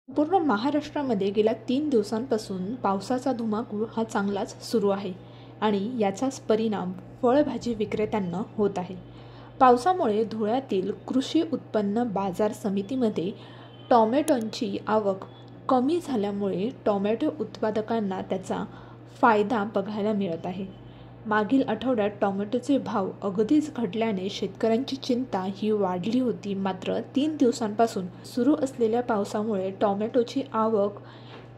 पूर्ण महाराष्ट्रामध्ये गेल्या 3 दिवसांपासून पावसाचा धुमाकूळ हा चांगलाच सुरू आहे आणि याचाच परिणाम फळभाजी विक्रेत्यांना होत आहे। पावसामुळे धुळ्यातील कृषी उत्पन्न बाजार समितीमध्ये टोमॅटोंची आवक कमी झाल्यामुळे टोमॅटो उत्पादकांना त्याचा फायदा बघायला मिळत आहे। मागील आठवड्यात टोमॅटोचे भाव अगदीच घटल्याने शेतकऱ्यांची चिंता ही वाढली होती। मात्र 3 दिवसांपासून सुरू असलेल्या पावसामुळे टोमॅटोची आवक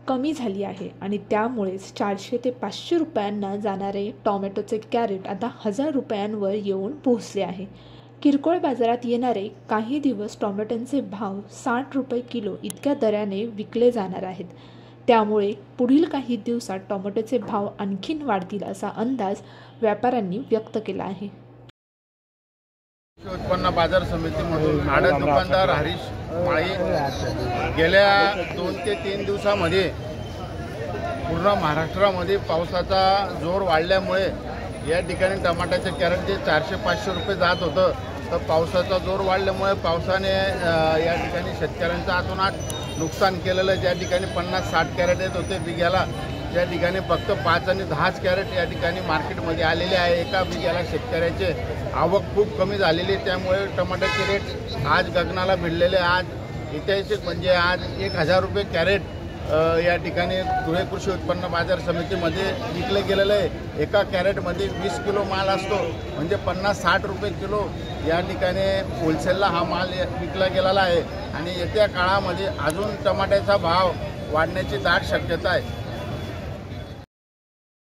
कमी झाली आहे आणि त्यामुळेच 400 ते 500 रुपयांना जाणारे टोमॅटोचे कॅरेट आता 1000 रुपयांवर येऊन पोहोचले आहे। किरकोळ बाजारात येणारे काही दिवस टोमॅटोंचे भाव 60 रुपये किलो इतक्या दराने विकले जाणार आहेत। त्यामुळे पुढील काही दिवसात टोमॅटोचे भाव आणखीन वाढतील असा अंदाज व्यापाऱ्यांनी व्यक्त केला आहे। उत्पन्न बाजार समितीमधून आडत दुकानदार हरीश माळी गेल्या 2 ते 3 दिवसांमध्ये पूर्ण महाराष्ट्रामध्ये पावसाचा जोर वाढल्यामुळे या ठिकाणी टमाट्याचे कॅरेट जे 400-500 रुपये जात होतं, तर पावसाचा जोर वाढल्यामुळे पावसाने या ठिकाणी शेतकऱ्यांचं आतोनात नुकसान केलेलं। ज्या ठिकाणी 50-60 कॅरेट येत होते बिघ्याला, त्या ठिकाणी फक्त 5 आणि 10 कॅरेट या ठिकाणी मार्केटमध्ये आलेले आहे। एका बिघ्याला शेतकऱ्याचे आवक खूप कमी झालेली, त्यामुळे टमाट्याचे रेट आज गगनाला भिडलेले। आज ऐतिहासिक म्हणजे आज 1000 रुपये कॅरेट या ठिकाणी धुळे कृषी उत्पन्न बाजार समितीमध्ये विकलं गेलेलं आहे। एका कॅरेटमध्ये 20 किलो माल असतो, म्हणजे 50-60 रुपये किलो या ठिकाणी होलसेलला हा माल विकला गेलेला आहे आणि येत्या काळामध्ये अजून टमाट्याचा भाव वाढण्याची दाट शक्यता आहे।